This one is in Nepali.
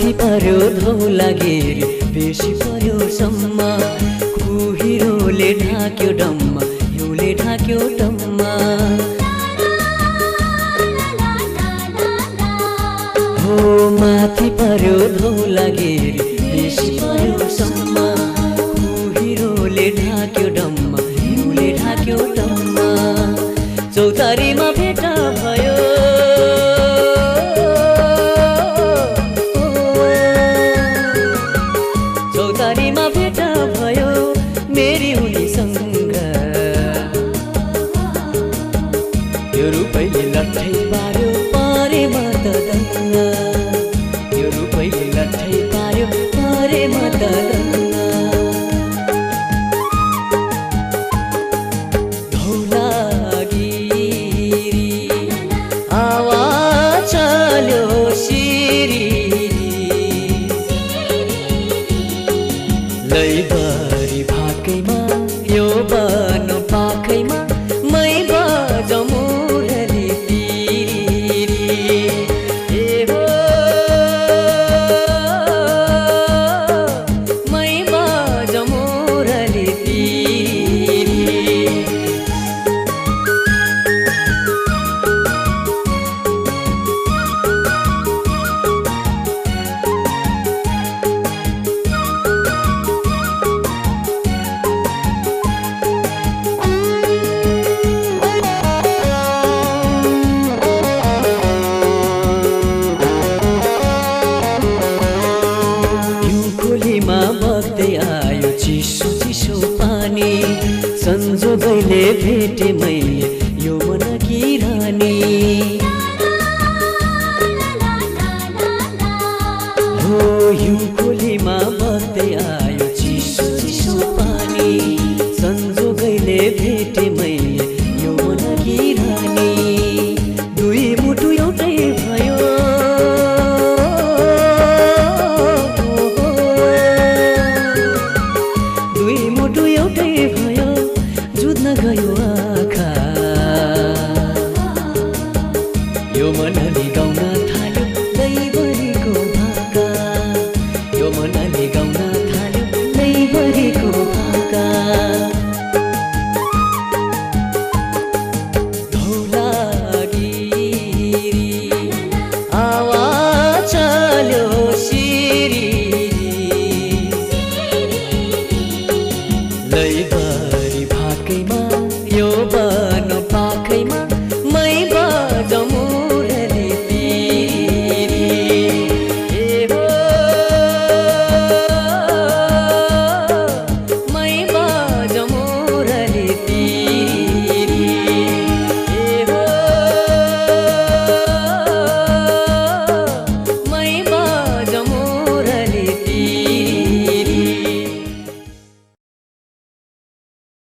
माथि पर्यो धौलागिरी बेसी पर्यो सम्म कुहिरोले ढाक्यो डम्मा हिउँले ढाक्यो डम्मा हो माथि पर्यो धौलागिरी बेसी पर्यो सम्म कुहिरोले ढाक्यो डम्मा हिउँले ढाक्यो डम्मा चौतारीमा भेट भयो चौतारीमा भेट भयो मेरी उनीसँग यो रुपैले लट्ठै पार्यो परे म त दङ्गा यो रुपैले लट्ठै पार्यो परे म त दङ्गा धौलागिरी आवाज चल्यो सिरी लैभरि भाकैमा यो बन पाखैमा मै बजौ मुरली तिरी ए हो मै बजौ मुरली तिरी बग्दै आयो चिसो चिसो पानी संजोगैले भेटे मैले यो मनकी रानी हो हिउँकोलीमा बग्दै आयो चिसो चिसो पानी संजोगैले भेटे मैले यो मनकी रानी दुई मुटु एउटै भयो गयो आँखा यो मन